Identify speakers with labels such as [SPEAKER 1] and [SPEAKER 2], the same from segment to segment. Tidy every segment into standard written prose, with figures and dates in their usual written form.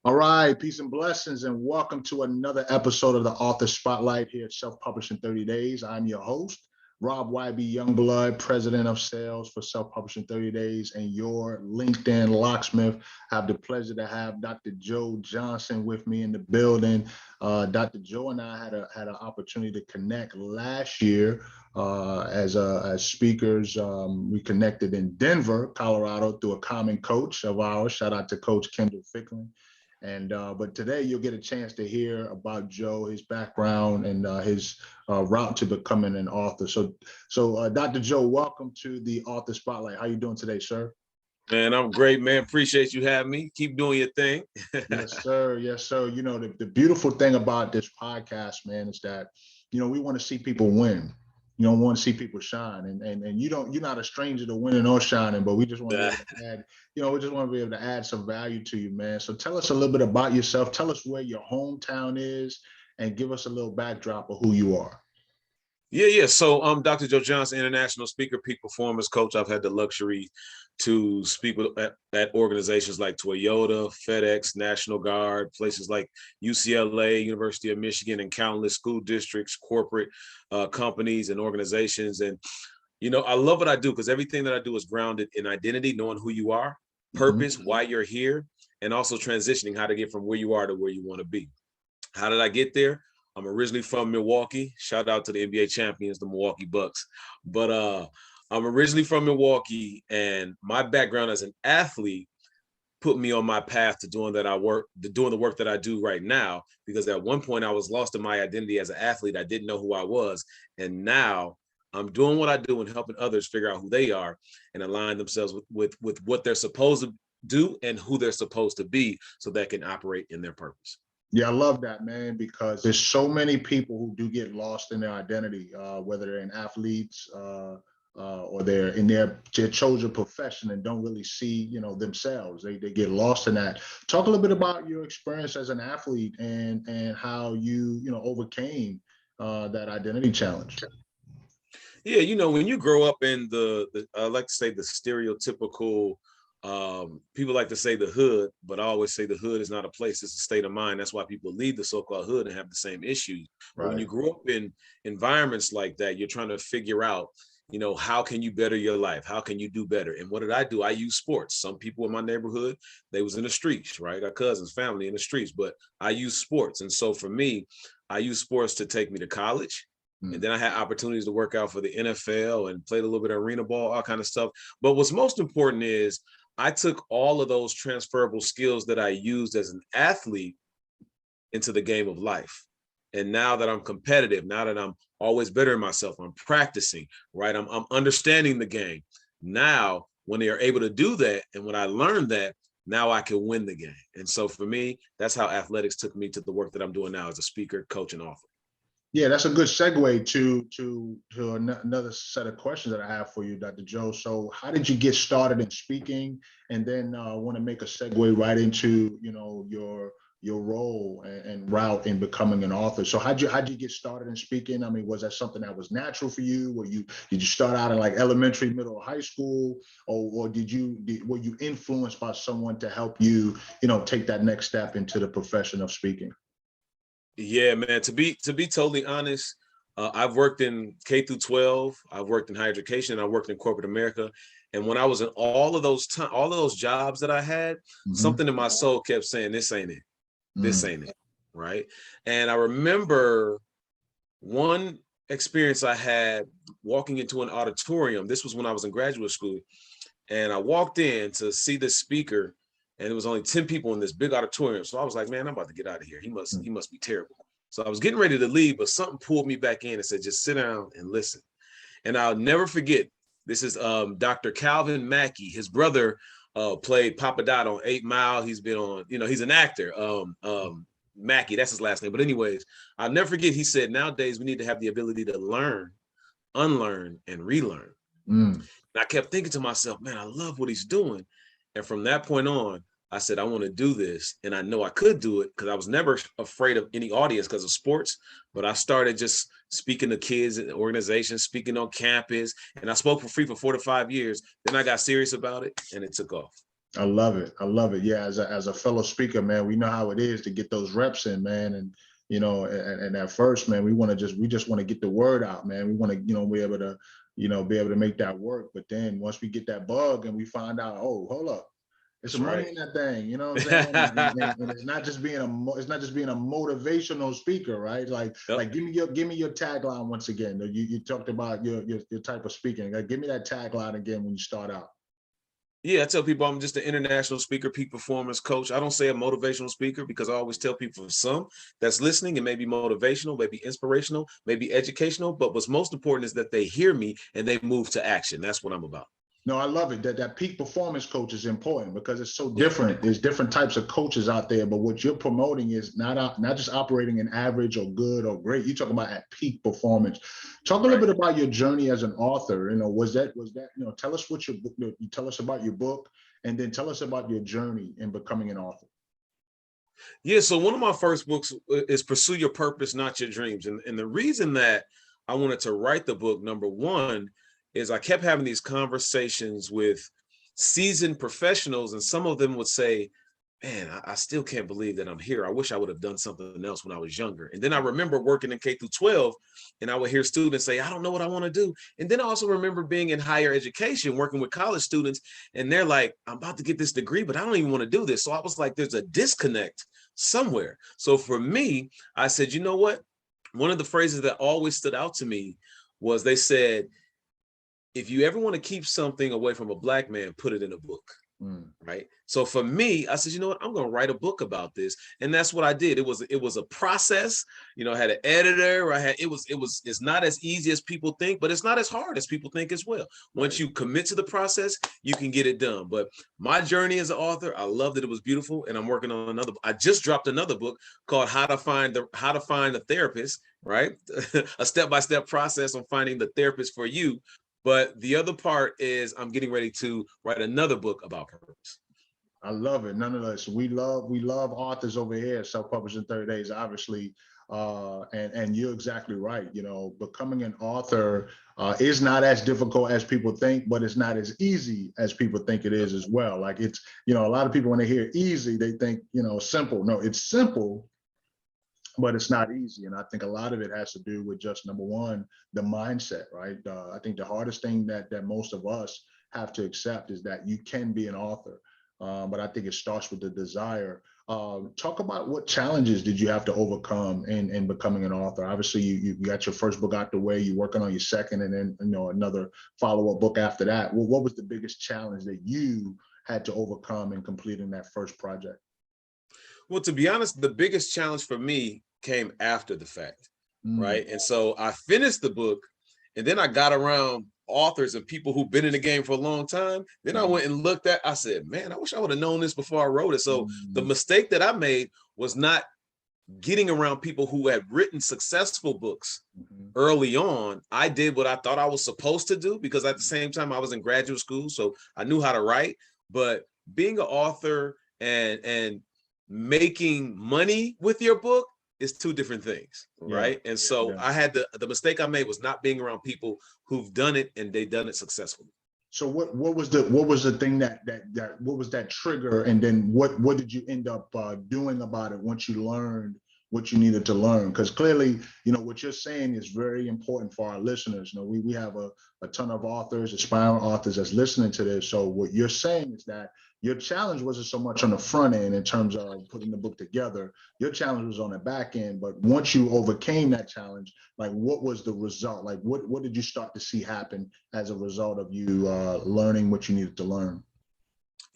[SPEAKER 1] All right, peace and blessings, and welcome to another episode of the Author Spotlight here at Self-Published in 30 Days. I'm your host, Rob YB Youngblood, president of sales for Self-Published in 30 Days, and your LinkedIn locksmith. I have the pleasure to have Dr. Joe Johnson with me in the building. Dr. Joe and I had an opportunity to connect last year as speakers. We connected in Denver, Colorado, through a common coach of ours. Shout out to Coach Kendall Fickling. And but today you'll get a chance to hear about Joe, his background, and his route to becoming an author. So Dr. Joe, welcome to the Author Spotlight. How you doing today, sir?
[SPEAKER 2] Man, I'm great, man. Appreciate you having me. Keep doing your thing.
[SPEAKER 1] Yes, sir. Yes, sir. You know, the beautiful thing about this podcast, man, is that, we want to see people win. You don't want to see people shine, and you're not a stranger to winning or shining, but we just want to be able to add, we just want to be able to add some value to you, man. So tell us a little bit about yourself. Tell us where your hometown is, and give us a little backdrop of who you are.
[SPEAKER 2] Yeah. So I'm Dr. Joe Johnson, international speaker, peak performance coach. I've had the luxury to speak at organizations like Toyota, FedEx, National Guard, places like UCLA, University of Michigan, and countless school districts, corporate companies, and organizations. And, I love what I do because everything that I do is grounded in identity, knowing who you are, purpose, why you're here, and also transitioning how to get from where you are to where you want to be. How did I get there? I'm originally from Milwaukee. Shout out to the NBA champions, the Milwaukee Bucks. But I'm originally from Milwaukee, and my background as an athlete put me on my path to doing the work that I do right now. Because at one point I was lost in my identity as an athlete. I didn't know who I was. And now I'm doing what I do and helping others figure out who they are and align themselves with what they're supposed to do and who they're supposed to be so they can operate in their purpose.
[SPEAKER 1] Yeah, I love that, man, because there's so many people who do get lost in their identity, whether they're in athletes or they're in their chosen profession and don't really see, themselves. They get lost in that. Talk a little bit about your experience as an athlete and how you, overcame that identity challenge.
[SPEAKER 2] Yeah, when you grow up in I like to say the stereotypical, people like to say the hood, but I always say the hood is not a place, it's a state of mind. That's why people leave the so-called hood and have the same issues. Right. But when you grow up in environments like that, you're trying to figure out, how can you better your life? How can you do better? And what did I do? I use sports. Some people in my neighborhood, they was in the streets, right? Got cousins, family in the streets, but I use sports. And so for me, I use sports to take me to college. And then I had opportunities to work out for the NFL and played a little bit of arena ball, all kind of stuff. But what's most important is I took all of those transferable skills that I used as an athlete into the game of life. And now that I'm competitive, now that I'm always bettering myself, I'm practicing, right? I'm understanding the game. Now, when they are able to do that, and when I learned that, now I can win the game. And so for me, that's how athletics took me to the work that I'm doing now as a speaker, coach, and author.
[SPEAKER 1] Yeah, that's a good segue to another set of questions that I have for you, Dr. Joe. So how did you get started in speaking? And then I want to make a segue right into, your role and route in becoming an author. So how'd you get started in speaking? I mean, was that something that was natural for you? Did you start out in like elementary, middle, or high school? Or were you influenced by someone to help you, take that next step into the profession of speaking?
[SPEAKER 2] Yeah, man, to be totally honest, I've worked in K through 12, I've worked in higher education, and I worked in corporate America. And when I was in all of those jobs that I had, something in my soul kept saying, this ain't it. This ain't it, right? And I remember one experience I had walking into an auditorium. This was when I was in graduate school. And I walked in to see the speaker, and there was only 10 people in this big auditorium. So I was like, man, I'm about to get out of here. He must be terrible. So I was getting ready to leave, but something pulled me back in and said, just sit down and listen. And I'll never forget, this is Dr. Calvin Mackey. His brother played Papa Dot on 8 Mile. He's been on, he's an actor. Mackey, that's his last name. But anyways, I'll never forget, he said, nowadays we need to have the ability to learn, unlearn, and relearn. And I kept thinking to myself, man, I love what he's doing. And from that point on, I said, I want to do this. And I know I could do it because I was never afraid of any audience because of sports. But I started just speaking to kids in organizations, speaking on campus. And I spoke for free for 4 to 5 years. Then I got serious about it and it took off.
[SPEAKER 1] I love it. I love it. Yeah, as a fellow speaker, man, we know how it is to get those reps in, man. And and at first, man, we just want to get the word out, man. We want to, be able to, be able to make that work. But then once we get that bug and we find out, oh, hold up, there's
[SPEAKER 2] That's
[SPEAKER 1] some money
[SPEAKER 2] right.
[SPEAKER 1] in that thing, you know what I'm saying? And it's not just being it's not just being a motivational speaker, right?
[SPEAKER 2] Yep.
[SPEAKER 1] Like give me your tagline once again. You talked about your type of speaking. Like, give me that tagline again when you start out.
[SPEAKER 2] Yeah, I tell people I'm just an international speaker, peak performance coach. I don't say a motivational speaker because I always tell people for some that's listening, it may be motivational, maybe inspirational, maybe educational, but what's most important is that they hear me and they move to action. That's what I'm about.
[SPEAKER 1] No, I love it. That peak performance coach is important because it's so
[SPEAKER 2] Yeah.
[SPEAKER 1] different. There's different types of coaches out there, but what you're promoting is not just operating in average or good or great. You talk about at peak performance. Talk a little bit about your journey as an author. Was that tell us what your book. You tell us about your book, and then tell us about your journey in becoming an author.
[SPEAKER 2] Yeah, so one of my first books is Pursue Your Purpose, Not Your Dreams. And the reason that I wanted to write the book, number one, is I kept having these conversations with seasoned professionals, and some of them would say, man, I still can't believe that I'm here. I wish I would have done something else when I was younger. And then I remember working in K through 12, and I would hear students say, I don't know what I want to do. And then I also remember being in higher education, working with college students, and they're like, I'm about to get this degree, but I don't even want to do this. So I was like, there's a disconnect somewhere. So for me, I said, you know what? One of the phrases that always stood out to me was they said, if you ever want to keep something away from a Black man, put it in a book. Right. So for me, I said, you know what, I'm going to write a book about this. And that's what I did. It was a process. I had an editor. It's not as easy as people think, but it's not as hard as people think as well. Once you commit to the process, you can get it done. But my journey as an author, I loved it. It was beautiful. And I'm working on I just dropped another book called How to Find a Therapist, right? A step-by-step process on finding the therapist for you. But the other part is I'm getting ready to write another book about purpose.
[SPEAKER 1] I love it. Nonetheless, we love authors over here, self-publishing 30 days, obviously. And you're exactly right. Becoming an author is not as difficult as people think, but it's not as easy as people think it is as well. Like it's, a lot of people when they hear easy, they think, simple. No, it's simple, but it's not easy. And I think a lot of it has to do with just number one, the mindset, right? I think the hardest thing that most of us have to accept is that you can be an author. But I think it starts with the desire. Talk about what challenges did you have to overcome in becoming an author? Obviously, you got your first book out the way. You're working on your second, and then another follow-up book after that. Well, what was the biggest challenge that you had to overcome in completing that first project?
[SPEAKER 2] Well, to be honest, the biggest challenge for me came after the fact, right? And so I finished the book, and then I got around authors and people who've been in the game for a long time. Then I went and looked at, I said, man, I wish I would have known this before I wrote it. So the mistake that I made was not getting around people who had written successful books early on. I did what I thought I was supposed to do because at the same time I was in graduate school, so I knew how to write. But being an author and making money with your book is two different things, right? And so I had the mistake I made was not being around people who've done it and they've done it successfully.
[SPEAKER 1] So what was the thing that what was that trigger, and then what did you end up doing about it once you learned what you needed to learn? Because clearly, what you're saying is very important for our listeners. We have a ton of authors, aspiring authors that's listening to this. So what you're saying is that your challenge wasn't so much on the front end in terms of putting the book together. Your challenge was on the back end. But once you overcame that challenge, like what was the result? Like what did you start to see happen as a result of you learning what you needed to learn?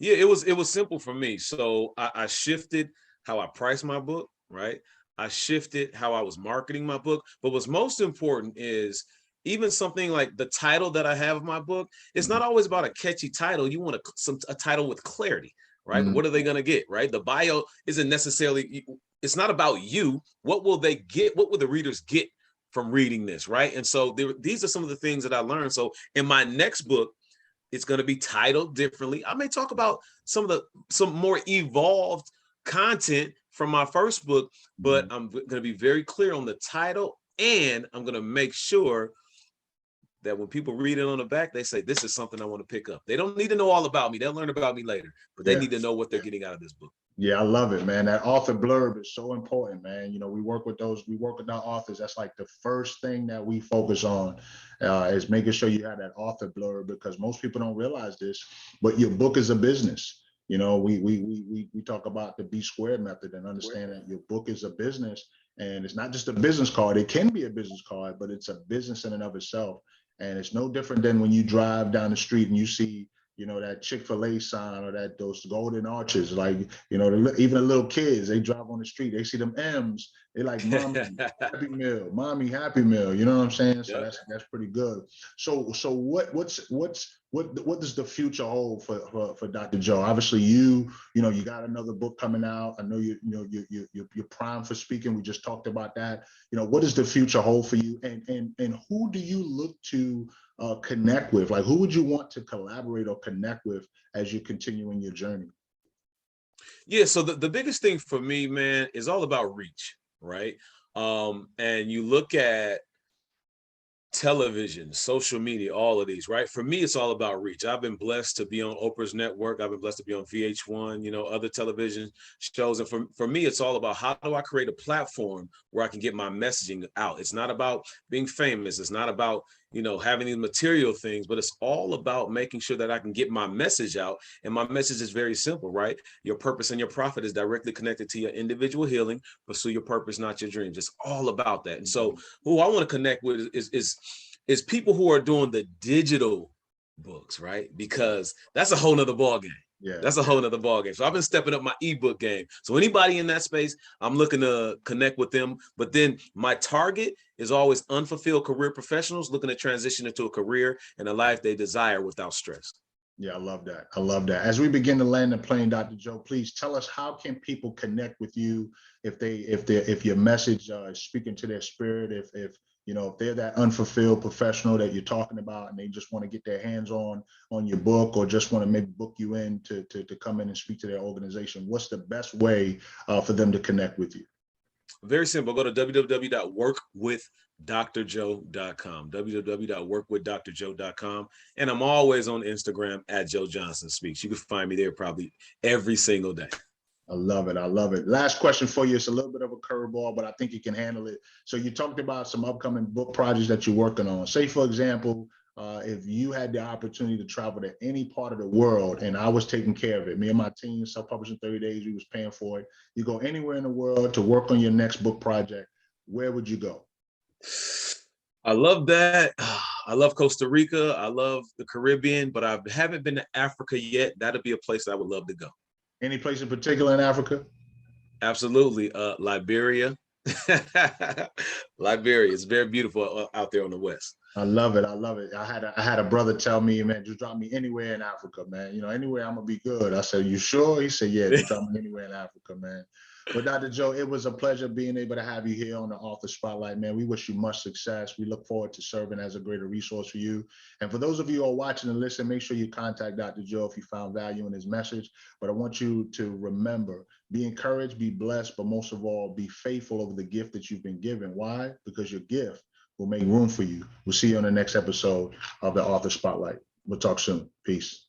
[SPEAKER 2] Yeah, it was simple for me. So I shifted how I priced my book, right? I shifted how I was marketing my book. But what's most important is even something like the title that I have of my book. It's not always about a catchy title. You want a title with clarity, right? What are they going to get, right? The bio isn't necessarily, it's not about you. What will they get? What will the readers get from reading this, right? And so these are some of the things that I learned. So in my next book, it's going to be titled differently. I may talk about some more evolved content from my first book, but I'm going to be very clear on the title, and I'm going to make sure that when people read it on the back, they say, this is something I want to pick up. They don't need to know all about me. They'll learn about me later, but they
[SPEAKER 1] Yeah.
[SPEAKER 2] need to know what they're getting out of this book.
[SPEAKER 1] Yeah, I love it, man. That author blurb is so important, man. You know, we work with our authors. That's like the first thing that we focus on is making sure you have that author blurb, because most people don't realize this, but your book is a business. You know, we talk about the B squared method and understand that your book is a business, and it's not just a business card. It can be a business card, but it's a business in and of itself. And it's no different than when you drive down the street and you see, you know, that Chick-fil-A sign or that those golden arches. Like, you know, even the little kids, they drive on the street, they see them M's, they like, mommy happy meal, mommy happy meal. You know what I'm saying? So
[SPEAKER 2] Yep.
[SPEAKER 1] that's pretty good. So what does the future hold for Dr. Joe? Obviously, you know, you got another book coming out. I know you're primed for speaking. We just talked about that. You know, what does the future hold for you, and who do you look to connect with? Like, who would you want to collaborate or connect with as you continue in your journey?
[SPEAKER 2] Yeah, so the biggest thing for me, man, is all about reach, right? And you look at television, social media, all of these, right? For me, it's all about reach. I've been blessed to be on Oprah's network. I've been blessed to be on VH1, you know, other television shows. And for me, it's all about how do I create a platform where I can get my messaging out? It's not about being famous. It's not about, you know, having these material things, but it's all about making sure that I can get my message out. And my message is very simple, right? Your purpose and your profit is directly connected to your individual healing. Pursue your purpose, not your dreams. It's all about that. And so who I want to connect with is people who are doing the digital books, right? Because that's a whole nother ball game.
[SPEAKER 1] Yeah,
[SPEAKER 2] That's a whole nother ball game. So I've been stepping up my ebook game. So anybody in that space, I'm looking to connect with them. But then my target is always unfulfilled career professionals looking to transition into a career and a life they desire without stress.
[SPEAKER 1] yeah, I love that. I love that. As we begin to land the plane, Dr. Joe, please tell us, how can people connect with you if your message is speaking to their spirit, if you know, if they're that unfulfilled professional that you're talking about and they just want to get their hands on your book, or just want to maybe book you in to come in and speak to their organization, what's the best way for them to connect with you?
[SPEAKER 2] Very simple. Go to www.workwithdrjoe.com, www.workwithdrjoe.com. And I'm always on Instagram at Joe Johnson Speaks. You can find me there probably every single day.
[SPEAKER 1] I love it. I love it. Last question for you. It's a little bit of a curveball, but I think you can handle it. So you talked about some upcoming book projects that you're working on. Say, for example, if you had the opportunity to travel to any part of the world and I was taking care of it, me and my team, self-publishing 30 days, we was paying for it. You go anywhere in the world to work on your next book project, where would you go?
[SPEAKER 2] I love that. I love Costa Rica. I love the Caribbean, but I haven't been to Africa yet. That'd be a place I would love to go.
[SPEAKER 1] Any place in particular in Africa?
[SPEAKER 2] Absolutely. Liberia. Liberia is very beautiful out there on the west.
[SPEAKER 1] I love it. I love it. I had a brother tell me, man, just drop me anywhere in Africa, man. You know, anywhere I'm gonna be good. I said, you sure? He said, yeah, just drop me anywhere in Africa, man. But Dr. Joe, it was a pleasure being able to have you here on the Author Spotlight, man. We wish you much success. We look forward to serving as a greater resource for you. And for those of you who are watching and listening, make sure you contact Dr. Joe if you found value in his message. But I want you to remember, be encouraged, be blessed, but most of all, be faithful over the gift that you've been given. Why? Because your gift will make room for you. We'll see you on the next episode of the Author Spotlight. We'll talk soon. Peace.